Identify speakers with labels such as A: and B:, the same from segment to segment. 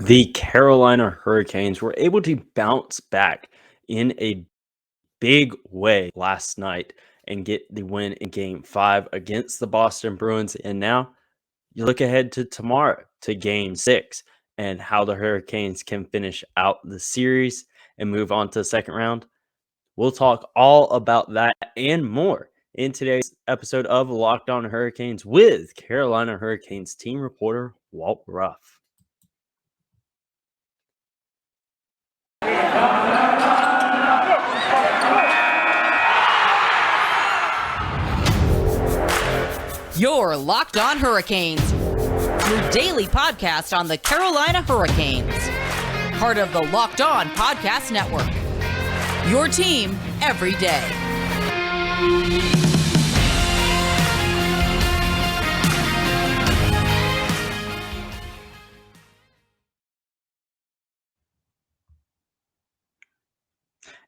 A: The Carolina Hurricanes were able to bounce back in a big way last night and get the win in game 5 against the Boston Bruins. And now you look ahead to tomorrow to game 6 and how the Hurricanes can finish out the series and move on to the second round. We'll talk all about that and more in today's episode of Locked On Hurricanes with Carolina Hurricanes team reporter Walt Ruff.
B: You're Locked On Hurricanes, your daily podcast on the Carolina Hurricanes. Part of the Locked On Podcast Network. Your team every day.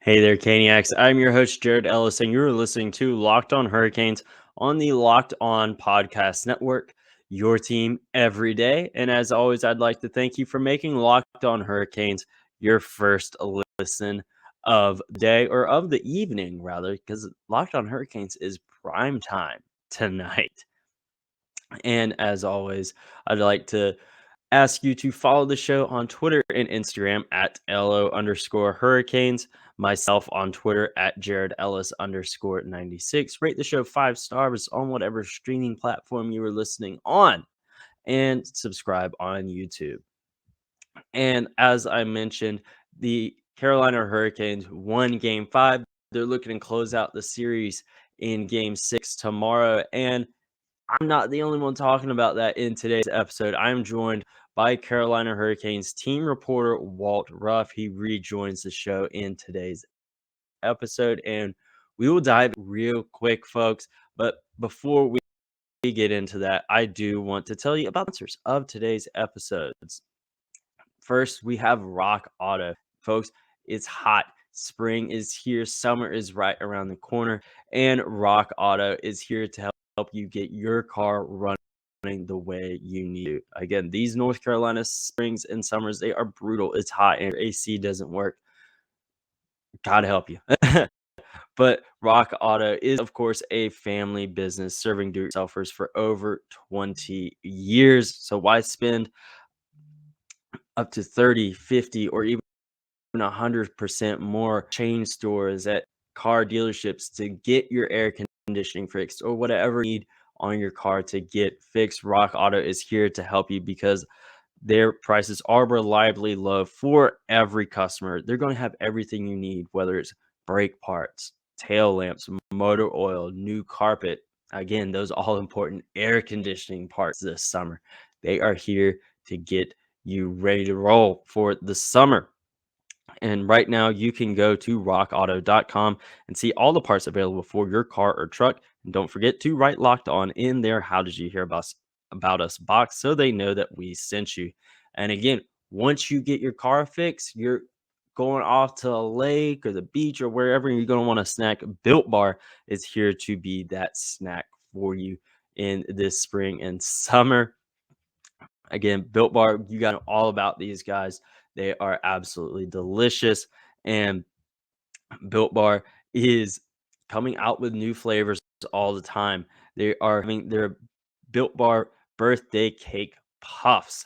A: Hey there, Caniacs. I'm your host, Jared Ellis, and you're listening to Locked On Hurricanes on the Locked On Podcast Network, your team every day. And as always, I'd like to thank you for making Locked On Hurricanes your first listen of the day, or of the evening, rather, because Locked On Hurricanes is prime time tonight. And as always, I'd like to ask you to follow the show on Twitter and Instagram at LO_Hurricanes. Myself on Twitter at Jared Ellis _96. Rate the show 5 stars on whatever streaming platform you are listening on, and subscribe on YouTube. And as I mentioned, the Carolina Hurricanes won game 5. They're looking to close out the series in game 6 tomorrow. And I'm not the only one talking about that in today's episode. I'm joined by Carolina Hurricanes team reporter Walt Ruff. He rejoins the show in today's episode, and we will dive real quick, folks. But before we get into that, I do want to tell you about the sponsors of today's episodes. First, we have Rock Auto. Folks, it's hot. Spring is here. Summer is right around the corner. And Rock Auto is here to help you get your car running the way you need to. Again, these North Carolina springs and summers, they are brutal. It's hot and your AC doesn't work. Gotta help you. But Rock Auto is, of course, a family business serving do-it-yourselfers for over 20 years. So why spend up to 30, 50, or even 100% more chain stores at car dealerships to get your air conditioning fixed, or whatever you need on your car to get fixed? Rock Auto is here to help you because their prices are reliably low for every customer. They're going to have everything you need, whether it's brake parts, tail lamps, motor oil, new carpet. Again, those all important air conditioning parts this summer. They are here to get you ready to roll for the summer. And right now, you can go to rockauto.com and see all the parts available for your car or truck. And don't forget to write Locked On in there. How did you hear about us box, so they know that we sent you. And again, once you get your car fixed, you're going off to a lake or the beach or wherever you're going to want a snack. Built Bar is here to be that snack for you in this spring and summer. Again, Built Bar, you got all about these guys. They are absolutely delicious. And Built Bar is coming out with new flavors all the time. They are having their Built Bar birthday cake puffs,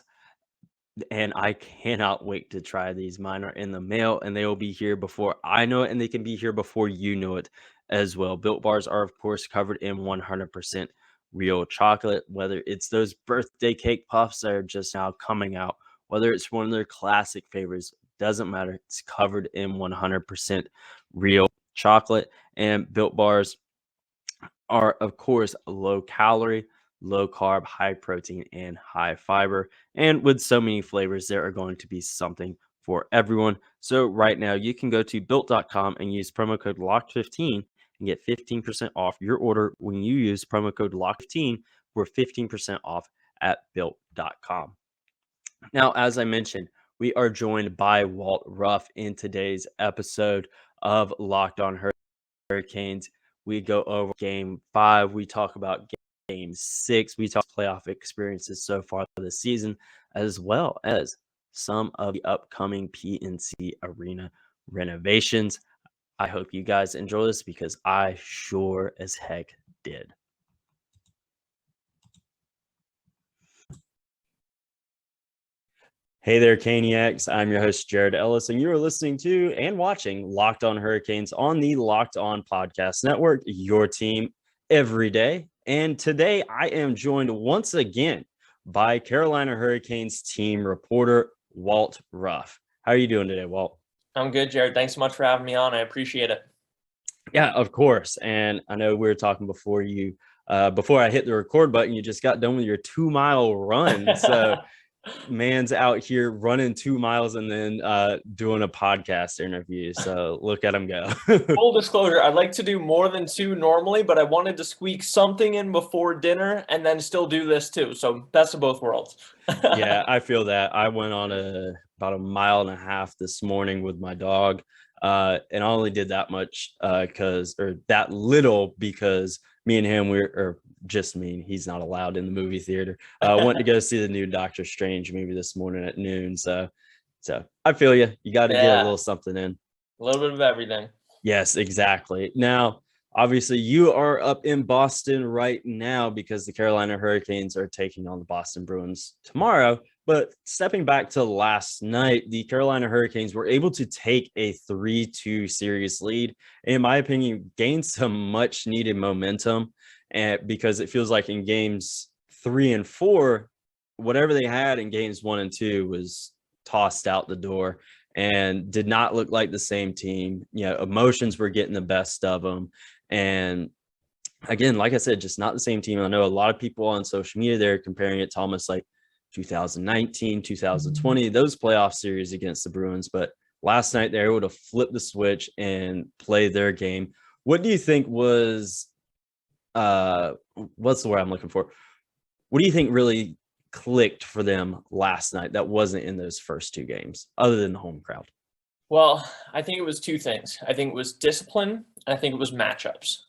A: and I cannot wait to try these. Mine are in the mail, and they will be here before I know it, and they can be here before you know it as well. Built Bars are, of course, covered in 100% real chocolate, whether it's those birthday cake puffs that are just now coming out, whether it's one of their classic favorites, doesn't matter. It's covered in 100% real chocolate. And Built Bars are, of course, low calorie, low carb, high protein, and high fiber. And with so many flavors, there are going to be something for everyone. So right now, you can go to built.com and use promo code LOCKED15 and get 15% off your order when you use promo code LOCKED15 for 15% off at built.com. Now, as I mentioned, we are joined by Walt Ruff in today's episode of Locked On Hurricanes. We go over game 5. We talk about game 6. We talk playoff experiences so far this season, as well as some of the upcoming PNC Arena renovations. I hope you guys enjoy this because I sure as heck did. Hey there, Caniacs. I'm your host, Jared Ellis, and you are listening to and watching Locked On Hurricanes on the Locked On Podcast Network, your team every day. And today I am joined once again by Carolina Hurricanes team reporter, Walt Ruff. How are you doing today, Walt?
C: I'm good, Jared. Thanks so much for having me on. I appreciate it.
A: Yeah, of course. And I know we were talking before I hit the record button, you just got done with your 2-mile run. So man's out here running 2 miles and then doing a podcast interview. So look at him go.
C: Full disclosure, I'd like to do more than 2 normally, but I wanted to squeak something in before dinner and then still do this too. So best of both worlds.
A: Yeah, I feel that. I went on about 1.5 miles this morning with my dog. And I only did that much because me and him, just me, he's not allowed in the movie theater. Went to go see the new Doctor Strange movie this morning at noon. So I feel you. You got to get a little something in.
C: A little bit of everything.
A: Yes, exactly. Now, obviously, you are up in Boston right now because the Carolina Hurricanes are taking on the Boston Bruins tomorrow. But stepping back to last night, the Carolina Hurricanes were able to take a 3-2 series lead. In my opinion, gained some much needed momentum, and because it feels like in games 3 and 4, whatever they had in games 1 and 2 was tossed out the door and did not look like the same team. Emotions were getting the best of them. And again, like I said, just not the same team. I know a lot of people on social media, they're comparing it to almost like 2019, 2020, those playoff series against the Bruins. But last night, they were able to flip the switch and play their game. What do you think was, what's the word I'm looking for? What do you think really clicked for them last night that wasn't in those first 2 games, other than the home crowd?
C: Well, I think it was 2 things. I think it was discipline. I think it was matchups.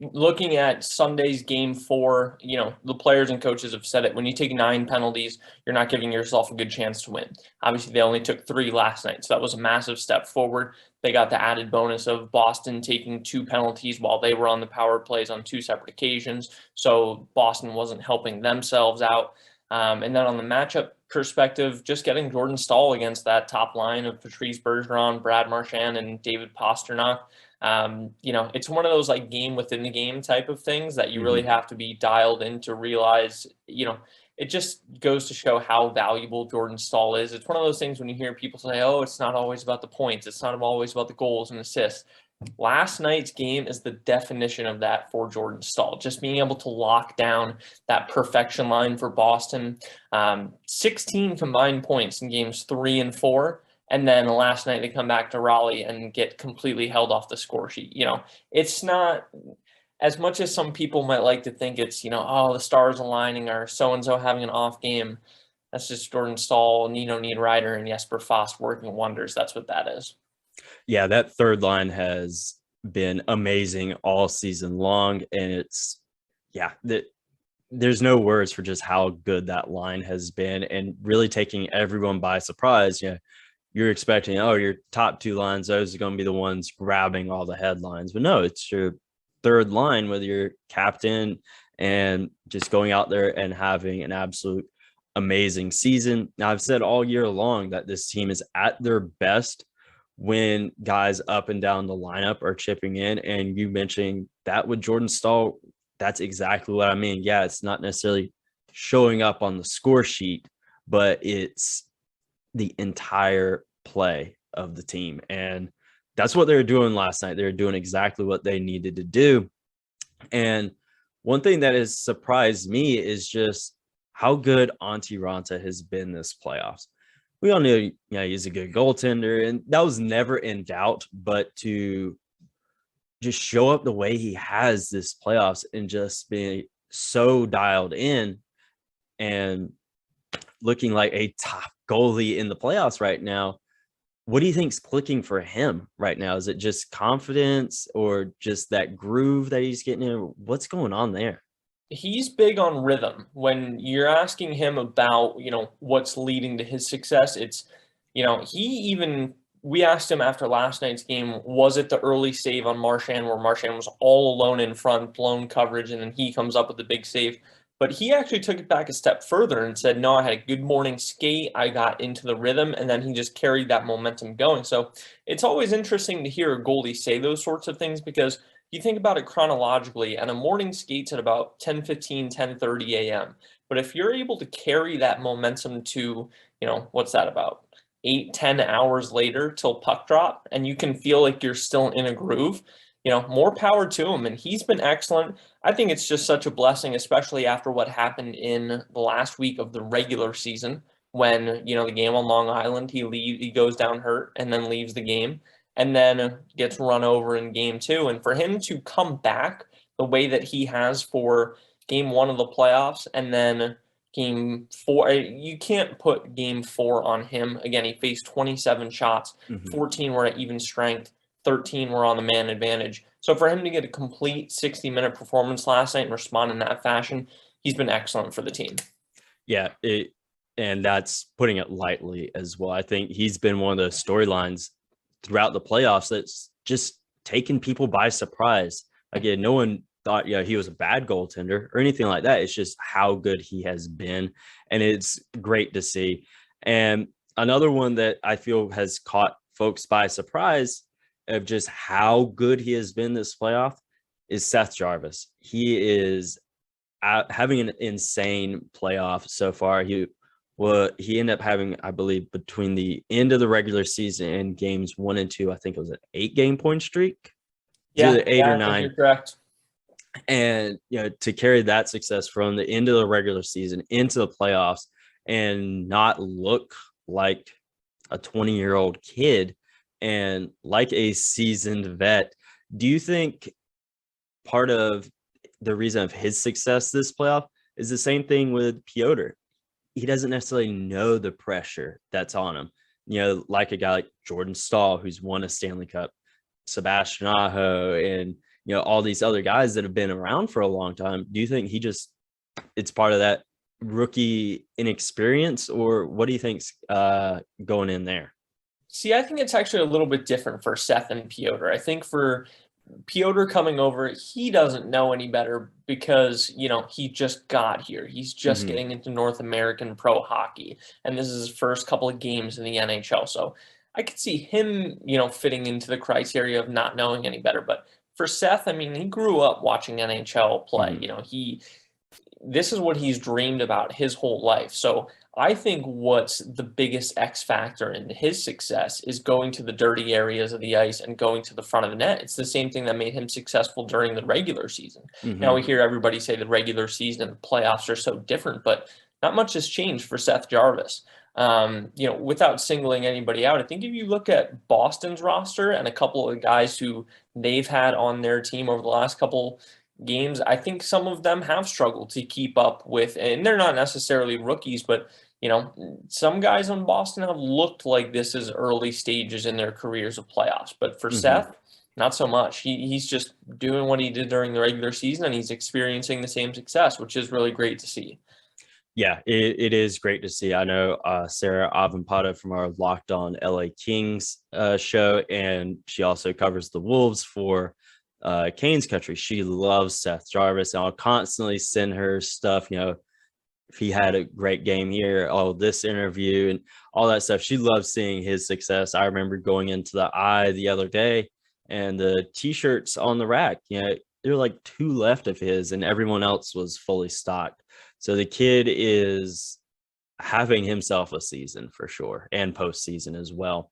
C: Looking at Sunday's game 4, the players and coaches have said it. When you take 9 penalties, you're not giving yourself a good chance to win. Obviously, they only took 3 last night, so that was a massive step forward. They got the added bonus of Boston taking 2 penalties while they were on the power plays on 2 separate occasions, so Boston wasn't helping themselves out. And then on the matchup perspective, just getting Jordan Staal against that top line of Patrice Bergeron, Brad Marchand, and David Pastrnak. It's one of those like game within the game type of things that you really have to be dialed in to realize, it just goes to show how valuable Jordan Staal is. It's one of those things when you hear people say, oh, it's not always about the points. It's not always about the goals and assists. Last night's game is the definition of that for Jordan Staal. Just being able to lock down that perfection line for Boston. 16 combined points in games 3 and 4. And then last night they come back to Raleigh and get completely held off the score sheet. It's not as much as some people might like to think it's, the stars aligning or so-and-so having an off game. That's just Jordan Staal, Nino Niederreiter, and Jesper Fast working wonders. That's what that is.
A: Yeah, that third line has been amazing all season long. And there's no words for just how good that line has been and really taking everyone by surprise. You're expecting, your top 2 lines, those are going to be the ones grabbing all the headlines. But no, it's your third line with your captain and just going out there and having an absolute amazing season. Now, I've said all year long that this team is at their best when guys up and down the lineup are chipping in. And you mentioning that with Jordan Staal, that's exactly what I mean. Yeah, it's not necessarily showing up on the score sheet, but it's the entire play of the team. And that's what they were doing last night. They were doing exactly what they needed to do. And one thing that has surprised me is just how good Antti Raanta has been this playoffs. We all knew, he's a good goaltender, and that was never in doubt. But to just show up the way he has this playoffs and just being so dialed in and looking like a top goalie in the playoffs right now, what do you think's clicking for him right now? Is it just confidence or just that groove that he's getting in? What's going on there?
C: He's big on rhythm. When you're asking him about, what's leading to his success, it's, we asked him after last night's game, was it the early save on Marchand where Marchand was all alone in front, blown coverage, and then he comes up with the big save? But he actually took it back a step further and said, no, I had a good morning skate. I got into the rhythm, and then he just carried that momentum going. So it's always interesting to hear a goalie say those sorts of things because you think about it chronologically, and a morning skates at about 10:15, 10:30 a.m. But if you're able to carry that momentum to, what's that about 8-10 hours later till puck drop, and you can feel like you're still in a groove, more power to him. And he's been excellent. I think it's just such a blessing, especially after what happened in the last week of the regular season when, the game on Long Island, he goes down hurt and then leaves the game and then gets run over in game 2. And for him to come back the way that he has for game 1 of the playoffs and then game 4, you can't put game 4 on him. Again, he faced 27 shots, 14 were at even strength, 13 were on the man advantage. So for him to get a complete 60-minute performance last night and respond in that fashion, he's been excellent for the team.
A: Yeah, and that's putting it lightly as well. I think he's been one of those storylines throughout the playoffs that's just taken people by surprise. Again, no one thought he was a bad goaltender or anything like that. It's just how good he has been, and it's great to see. And another one that I feel has caught folks by surprise of just how good he has been this playoff is Seth Jarvis. He is having an insane playoff so far. He ended up having, I believe, between the end of the regular season and games 1 and 2, I think it was an 8-game point streak.
C: Yeah,
A: 8 or 9.
C: you're correct.
A: And to carry that success from the end of the regular season into the playoffs and not look like a 20-year-old kid and like a seasoned vet, do you think part of the reason of his success this playoff is the same thing with Piotr? He doesn't necessarily know the pressure that's on him, like a guy like Jordan Staal, who's won a Stanley Cup, Sebastian Aho, and all these other guys that have been around for a long time. Do you think it's part of that rookie inexperience, or what do you think's going in there?
C: See, I think it's actually a little bit different for Seth and Piotr. I think for Piotr coming over, he doesn't know any better because, he just got here. He's just getting into North American pro hockey, and this is his first couple of games in the NHL. So I could see him, fitting into the criteria of not knowing any better. But for Seth, I mean, he grew up watching NHL play. This is what he's dreamed about his whole life. So I think what's the biggest X factor in his success is going to the dirty areas of the ice and going to the front of the net. It's the same thing that made him successful during the regular season. Now we hear everybody say the regular season and the playoffs are so different, but not much has changed for Seth Jarvis. Without singling anybody out, I think if you look at Boston's roster and a couple of guys who they've had on their team over the last couple games, I think some of them have struggled to keep up with, and they're not necessarily rookies, but some guys on Boston have looked like this is early stages in their careers of playoffs. But for Seth, not so much. He's just doing what he did during the regular season, and he's experiencing the same success, which is really great to see.
A: Yeah, it is great to see. I know Sarah Avampata from our Locked On LA Kings show, and she also covers the Wolves for Canes Country. She loves Seth Jarvis, and I'll constantly send her stuff, if he had a great game here, this interview and all that stuff. She loves seeing his success. I remember going into the Eye the other day, and the t-shirts on the rack, there were like 2 left of his, and everyone else was fully stocked. So the kid is having himself a season for sure, and postseason as well.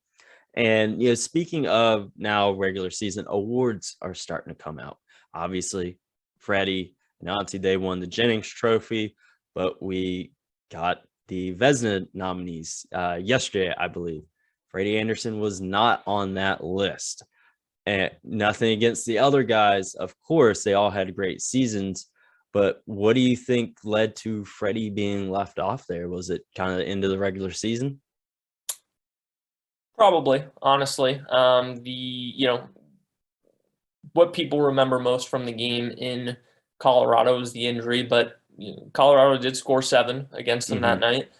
A: And speaking of now regular season, awards are starting to come out. Obviously, Freddie and Auntie, they won the Jennings Trophy, but we got the Vezina nominees yesterday, I believe. Freddie Anderson was not on that list. And nothing against the other guys. Of course, they all had great seasons. But what do you think led to Freddie being left off there? Was it kind of the end of the regular season?
C: Probably, honestly. What people remember most from the game in Colorado was the injury, but Colorado did score 7 against them that night.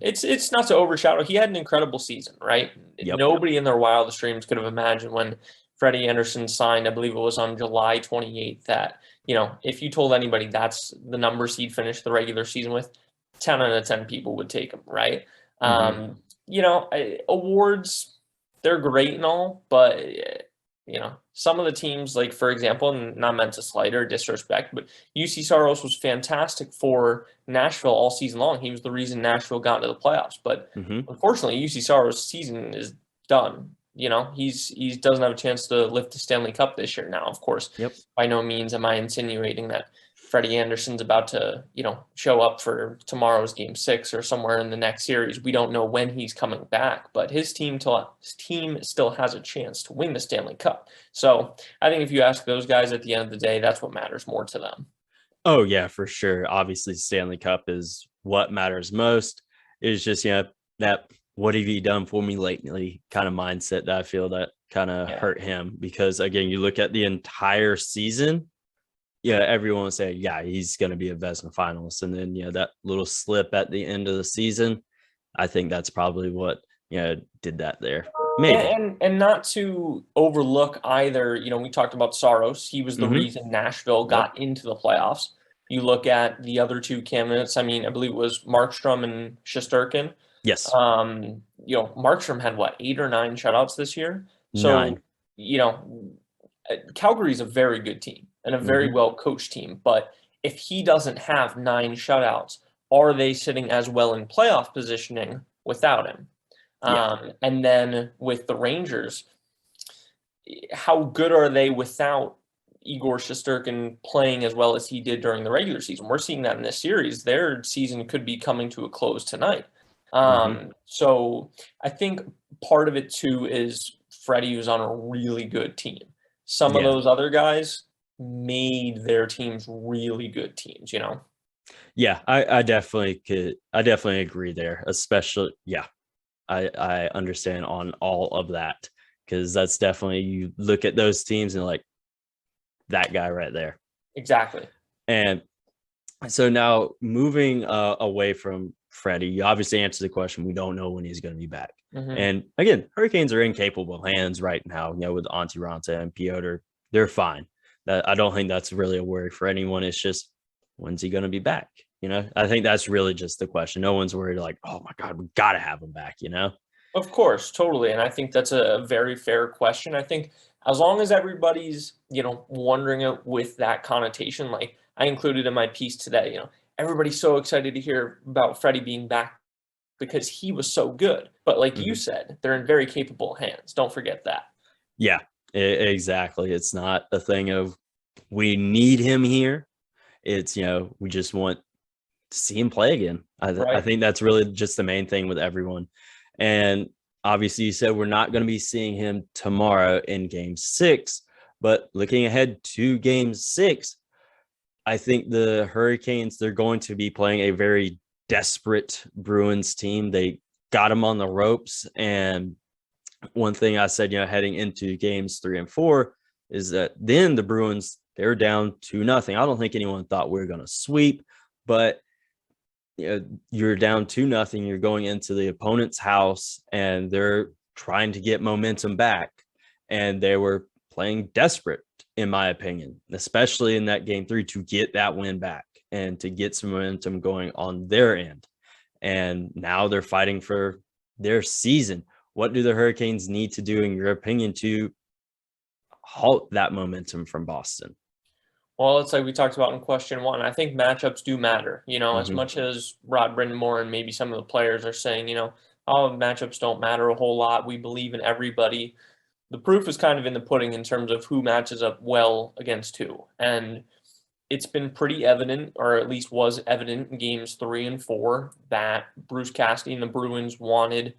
C: It's not to overshadow. He had an incredible season, right?
A: Yep.
C: Nobody in their wildest dreams could have imagined when Freddie Anderson signed, I believe it was on July 28th, that, if you told anybody that's the numbers he'd finish the regular season with, 10 out of 10 people would take him, right? Awards, they're great and all, but some of the teams, like, for example, and not meant to slight or disrespect, but UC Saros was fantastic for Nashville all season long. He was the reason Nashville got into the playoffs. But unfortunately, UC Saros' season is done. He doesn't have a chance to lift the Stanley Cup this year now, of course. By no means am I insinuating that Freddie Anderson's about to, show up for tomorrow's Game 6 or somewhere in the next series. We don't know when he's coming back, but his team still has a chance to win the Stanley Cup. So I think if you ask those guys at the end of the day, that's what matters more to them.
A: Oh, yeah, for sure. Obviously, Stanley Cup is what matters most. It's just, that what have you done for me lately kind of mindset that I feel that kind of hurt him. Because, again, you look at the entire season, everyone will say, he's going to be a Vezina finalist. And then, that little slip at the end of the season, I think that's probably what, did that there. Maybe.
C: And not to overlook either, we talked about Saros. He was the reason Nashville got into the playoffs. You look at the other two candidates. I mean, I believe it was Markstrom and Shesterkin.
A: Yes.
C: Markstrom had 8 or 9 shutouts this year. So,
A: 9.
C: Calgary's a very good team and a very well coached team. But if he doesn't have 9 shutouts, are they sitting as well in playoff positioning without him? And then with the Rangers, how good are they without Igor Shesterkin playing as well as he did during the regular season? We're seeing that in this series. Their season could be coming to a close tonight. So I think part of it too is Freddie was on a really good team. Some of those other guys made their teams really good teams,
A: Yeah, I definitely could. I definitely agree there, especially, I understand on all of that, because that's definitely, you look at those teams and that guy right there.
C: Exactly.
A: And so now moving away from Freddie, you obviously answered the question. We don't know when he's going to be back. And again, Hurricanes are in capable hands right now, with Antti Raanta and Piotr. They're fine. I don't think that's really a worry for anyone. It's just, when's he going to be back? I think that's really just the question. No one's worried oh my God, we got to have him back,
C: Of course, totally. And I think that's a very fair question. I think as long as everybody's, wondering it with that connotation, like I included in my piece today, everybody's so excited to hear about Freddie being back because he was so good. But like you said, they're in very capable hands. Don't forget that.
A: Yeah, exactly. It's not a thing of we need him here. It's, we just want to see him play again. I think that's really just the main thing with everyone. And obviously you said we're not going to be seeing him tomorrow in Game 6, but looking ahead to Game 6, I think the Hurricanes, they're going to be playing a very desperate Bruins team. They got them on the ropes. And one thing I said, heading into Games 3 and 4 is that then the Bruins, they're down 2-0. I don't think anyone thought we were going to sweep, but you're down 2-0. You're going into the opponent's house and they're trying to get momentum back. And they were playing desperate, in my opinion, especially in that Game 3, to get that win back and to get some momentum going on their end. And now they're fighting for their season. What do the Hurricanes need to do, in your opinion, to halt that momentum from Boston?
C: Well, it's like we talked about in question 1. I think matchups do matter, as much as Rod Brind'amour and maybe some of the players are saying, matchups don't matter a whole lot. We believe in everybody. The proof is kind of in the pudding in terms of who matches up well against who. And it's been pretty evident, or at least was evident in Games 3 and 4, that Bruce Cassidy and the Bruins wanted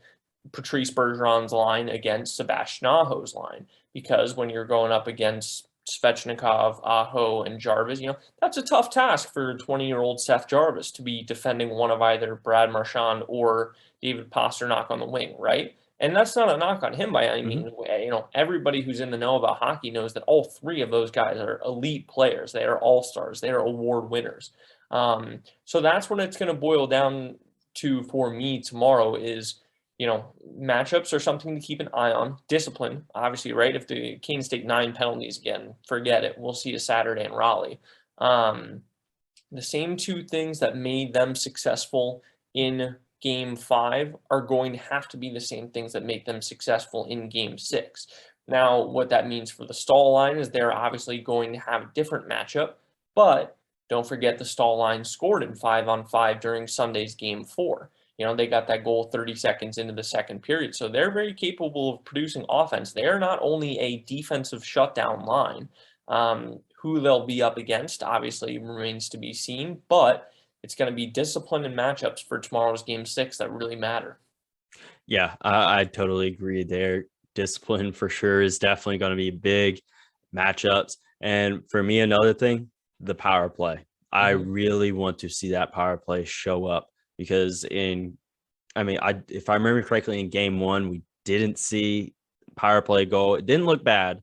C: Patrice Bergeron's line against Sebastian Aho's line. Because when you're going up against Svechnikov, Aho, and Jarvis, that's a tough task for 20-year-old Seth Jarvis to be defending one of either Brad Marchand or David Pastrnak on the wing, right? And that's not a knock on him by any
A: Mhm.
C: means. Everybody who's in the know about hockey knows that all three of those guys are elite players. They are all-stars. They are award winners. So that's what it's going to boil down to for me tomorrow is, matchups are something to keep an eye on. Discipline, obviously, right? If the Canes take 9 penalties again, forget it. We'll see a Saturday in Raleigh. The same two things that made them successful in game 5 are going to have to be the same things that make them successful in game 6. Now, what that means for the Stahl line is they're obviously going to have a different matchup, but don't forget the Stahl line scored in 5-on-5 during Sunday's game 4. They got that goal 30 seconds into the second period, so they're very capable of producing offense. They are not only a defensive shutdown line. Who they'll be up against obviously remains to be seen, but it's going to be discipline and matchups for tomorrow's game 6 that really matter.
A: Yeah, I totally agree there. Discipline for sure is definitely going to be big matchups. And for me, another thing, the power play. I really want to see that power play show up because if I remember correctly, in game 1, we didn't see power play goal. It didn't look bad,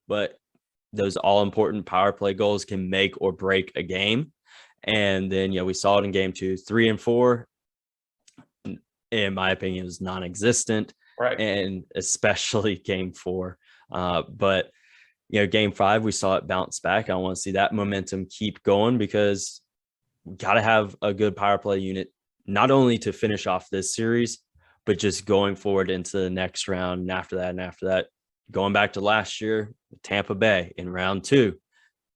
A: but those all important power play goals can make or break a game. And then, we saw it in game 2, 3 and 4. In my opinion, was non-existent,
C: Right.
A: and especially game 4. But game 5, we saw it bounce back. I want to see that momentum keep going because we got to have a good power play unit, not only to finish off this series, but just going forward into the next round and after that. Going back to last year, Tampa Bay in round 2,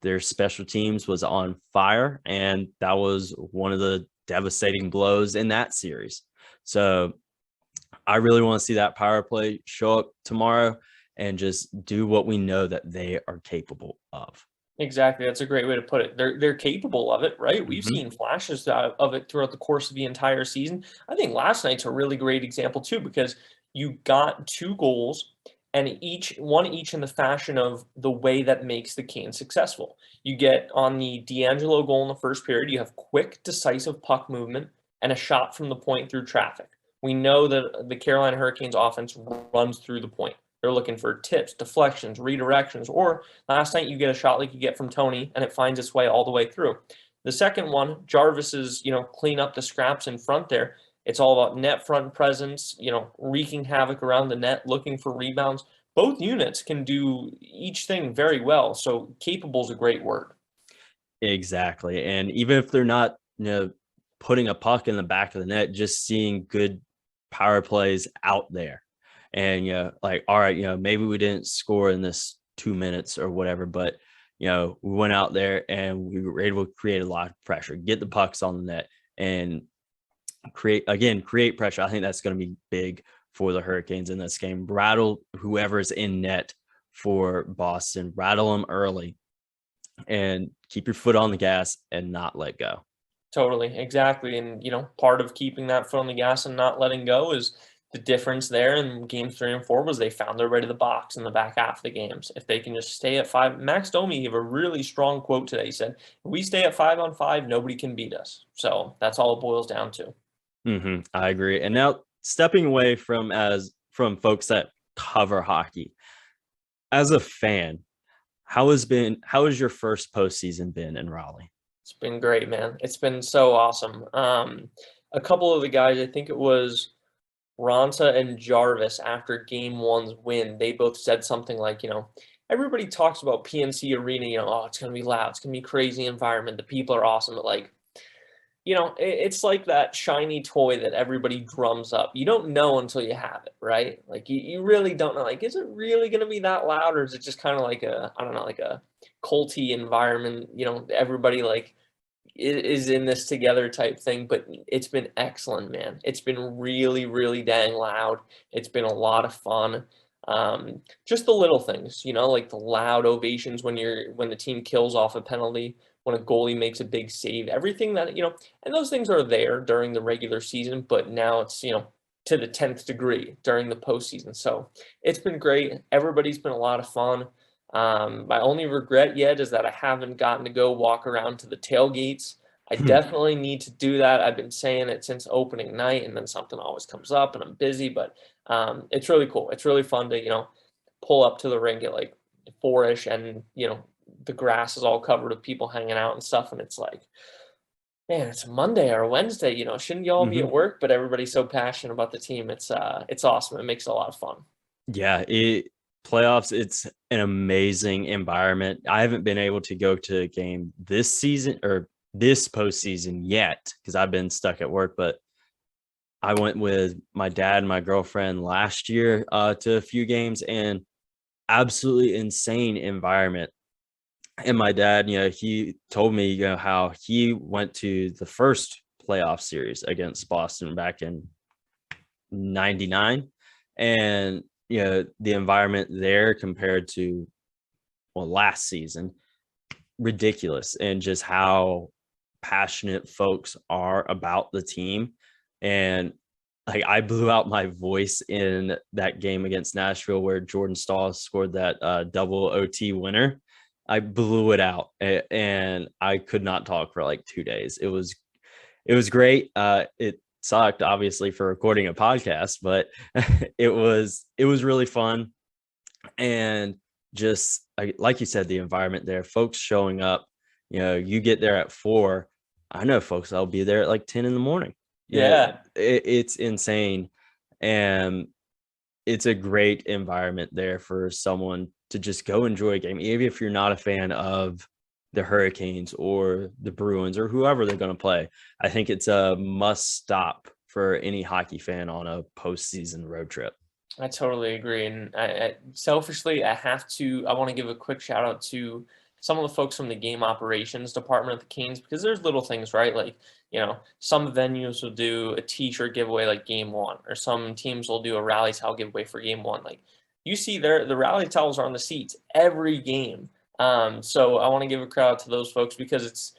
A: their special teams was on fire, and that was one of the devastating blows in that series. So I really want to see that power play show up tomorrow and just do what we know that they are capable of.
C: Exactly. That's a great way to put it. They're capable of it, right? We've seen flashes of it throughout the course of the entire season. I think last night's a really great example too, because you got 2 goals and each in the fashion of the way that makes the Canes successful. You get on the D'Angelo goal in the first period, you have quick, decisive puck movement and a shot from the point through traffic. We know that the Carolina Hurricanes offense runs through the point. They're looking for tips, deflections, redirections, or last night you get a shot like you get from Tony and it finds its way all the way through. The second one, Jarvis's, clean up the scraps in front there. It's all about net front presence, wreaking havoc around the net, looking for rebounds. Both units can do each thing very well. So capable is a great word.
A: Exactly. And even if they're not, putting a puck in the back of the net, just seeing good power plays out there. And, all right, maybe we didn't score in this 2 minutes or whatever, but, we went out there and we were able to create a lot of pressure, get the pucks on the net and create pressure. I think that's going to be big for the Hurricanes in this game. Rattle whoever's in net for Boston, rattle them early and keep your foot on the gas and not let go.
C: Totally, exactly. And, part of keeping that foot on the gas and not letting go is the difference there in games 3 and 4 was they found their way to the box in the back half of the games. If they can just stay at 5, Max Domi gave a really strong quote today. He said, if we stay at 5-on-5, nobody can beat us. So that's all it boils down to.
A: I agree. And now stepping away from folks that cover hockey, as a fan, how has your first postseason been in Raleigh?
C: It's been great, man. It's been so awesome. A couple of the guys, I think it was Ronta and Jarvis after game 1's win, they both said something like, everybody talks about PNC Arena, oh, it's going to be loud. It's going to be crazy environment. The people are awesome. But it's like that shiny toy that everybody drums up. You don't know until you have it, right? Like you really don't know. Like, is it really going to be that loud, or is it just kind of like a culty environment? Everybody is in this together type thing. But it's been excellent, man. It's been really, really dang loud. It's been a lot of fun. Just the little things, like the loud ovations when the team kills off a penalty, when a goalie makes a big save, everything that, and those things are there during the regular season, but now it's, to the 10th degree during the postseason. So it's been great. Everybody's been a lot of fun. My only regret yet is that I haven't gotten to go walk around to the tailgates. I definitely need to do that. I've been saying it since opening night, and then something always comes up and I'm busy, but it's really cool. It's really fun to, pull up to the rink at like 4-ish and, the grass is all covered with people hanging out and stuff. And it's like, man, it's a Monday or a Wednesday, shouldn't you all be at work? But everybody's so passionate about the team. It's awesome. It makes it a lot of fun.
A: Yeah, playoffs, it's an amazing environment. I haven't been able to go to a game this season or this postseason yet because I've been stuck at work, but I went with my dad and my girlfriend last year to a few games, and absolutely insane environment. And my dad, he told me, how he went to the first playoff series against Boston back in 99. And, the environment there compared to, last season, ridiculous. And just how passionate folks are about the team. And like, I blew out my voice in that game against Nashville where Jordan Stahl scored that double OT winner. I blew it out and I could not talk for like 2 days. It was great. It sucked obviously for recording a podcast, but it was really fun. And just like you said, the environment there, folks showing up, you get there at 4. I know folks that'll be there at like 10 in the morning.
C: Yeah.
A: It's insane. And it's a great environment there for someone to just go enjoy a game, even if you're not a fan of the Hurricanes or the Bruins or whoever they're going to play. I think it's a must stop for any hockey fan on a postseason road trip.
C: I totally agree. And selfishly, I want to give a quick shout out to some of the folks from the game operations department of the Canes, because there's little things, right? Like, some venues will do a t-shirt giveaway like game 1, or some teams will do a rally towel giveaway for game 1. Like, you see the rally towels are on the seats every game. So I want to give a shout out to those folks, because it's,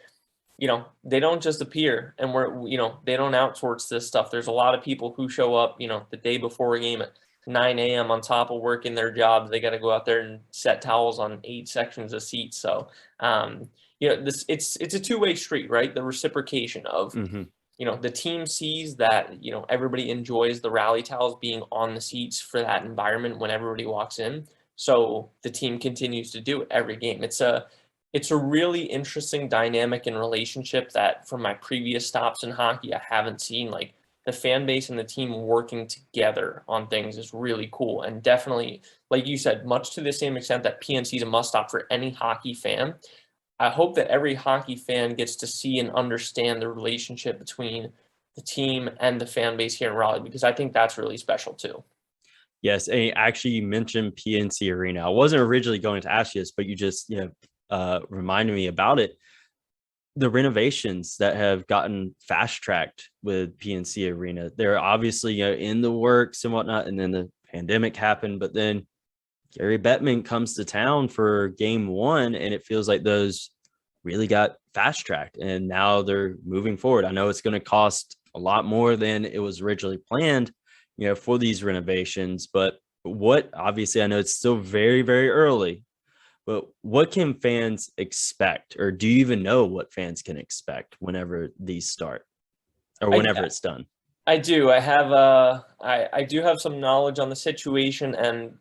C: they don't just appear and they don't outsource this stuff. There's a lot of people who show up, the day before a game at 9 a.m. on top of working their jobs. They got to go out there and set towels on 8 sections of seats. So, it's a two-way street, right? The reciprocation of, the team sees that, everybody enjoys the rally towels being on the seats for that environment when everybody walks in. So the team continues to do it every game. It's a really interesting dynamic and relationship that from my previous stops in hockey, I haven't seen. Like, the fan base and the team working together on things is really cool. And definitely, like you said, much to the same extent that PNC is a must stop for any hockey fan. I hope that every hockey fan gets to see and understand the relationship between the team and the fan base here in Raleigh, because I think that's really special too.
A: Yes, and actually you mentioned PNC Arena. I wasn't originally going to ask you this, but you just reminded me about it. The renovations that have gotten fast tracked with PNC Arena, they're obviously in the works and whatnot, and then the pandemic happened, but then Gary Bettman comes to town for game 1, and it feels like those really got fast tracked, and now they're moving forward. I know it's going to cost a lot more than it was originally planned, for these renovations, but obviously I know it's still very, very early, but what can fans expect, or do you even know what fans can expect whenever these start, or whenever it's done?
C: I do. I have I do have some knowledge on the situation, and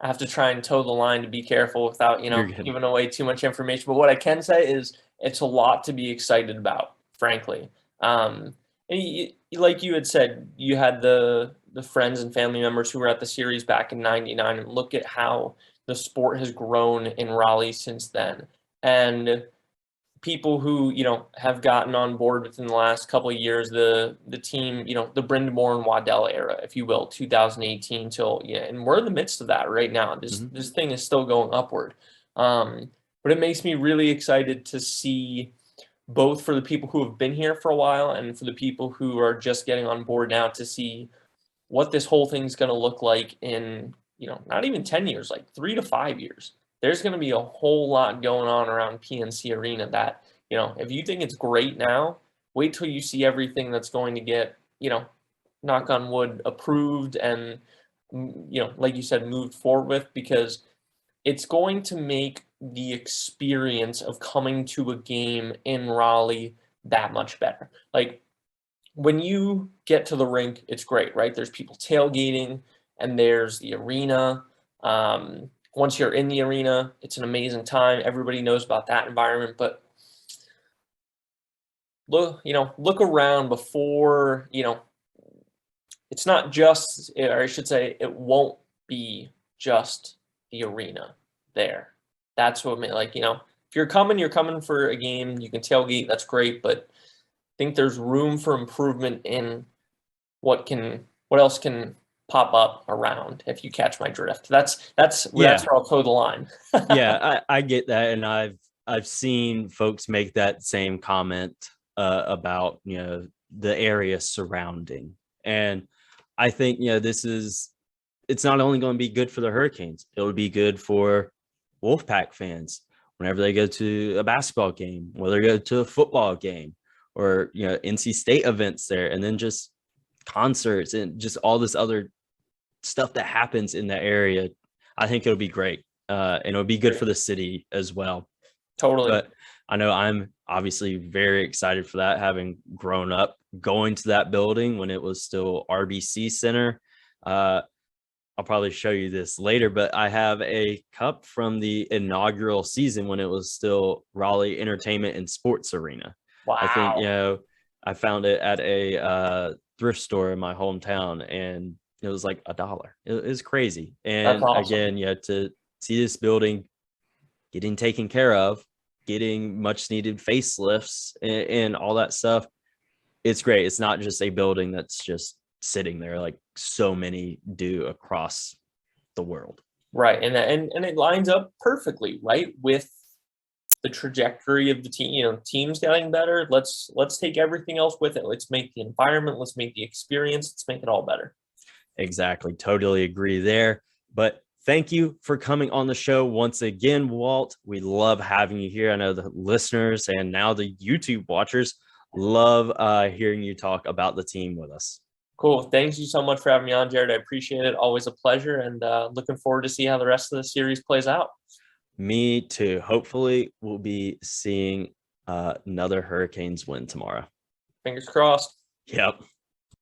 C: I have to try and toe the line to be careful without, giving away too much information. But what I can say is it's a lot to be excited about, frankly. And like you had said, you had the friends and family members who were at the series back in '99, and look at how the sport has grown in Raleigh since then. And people who, have gotten on board within the last couple of years, the team, the Brind'amour and Waddell era, if you will, 2018 till, and we're in the midst of that right now. This thing is still going upward. But it makes me really excited to see, both for the people who have been here for a while and for the people who are just getting on board now, to see what this whole thing's going to look like in, not even 10 years, like 3 to 5 years. There's going to be a whole lot going on around PNC Arena that, if you think it's great now, wait till you see everything that's going to get, knock on wood, approved and, like you said, moved forward with, because it's going to make the experience of coming to a game in Raleigh that much better. Like, when you get to the rink, it's great, right? There's people tailgating and there's the arena. Once you're in the arena, it's an amazing time. Everybody knows about that environment, but look around before, it's not just, or I should say, it won't be just the arena there. That's what I mean. Like, if you're coming for a game, you can tailgate, that's great, but I think there's room for improvement in what else can pop up around, if you catch my drift. That's where I'll toe the line.
A: Yeah, I get that, and I've seen folks make that same comment about the area surrounding, and I think it's not only going to be good for the Hurricanes, it would be good for Wolfpack fans whenever they go to a basketball game, whether they go to a football game, or NC State events there, and then just concerts and just all this other stuff that happens in that area. I think it'll be great, and it'll be good for the city as well.
C: Totally.
A: But I know I'm obviously very excited for that, having grown up going to that building when it was still RBC Center. I'll probably show you this later, but I have a cup from the inaugural season when it was still Raleigh Entertainment and Sports Arena.
C: Wow.
A: I think, I found it at a thrift store in my hometown, and it was like $1. It was crazy. And
C: awesome.
A: Again, to see this building getting taken care of, getting much needed facelifts and all that stuff, it's great. It's not just a building that's just sitting there like so many do across the world.
C: Right. And it lines up perfectly, right, with the trajectory of the team. Teams getting better. Let's take everything else with it. Let's make the environment, let's make the experience, let's make it all better.
A: Exactly. Totally agree there. But thank you for coming on the show once again, Walt. We love having you here. I know the listeners and now the YouTube watchers love hearing you talk about the team with us.
C: Cool. Thank you so much for having me on, Jared. I appreciate it. Always a pleasure, and looking forward to see how the rest of the series plays out.
A: Me too. Hopefully we'll be seeing another Hurricanes win tomorrow.
C: Fingers crossed.
A: Yep.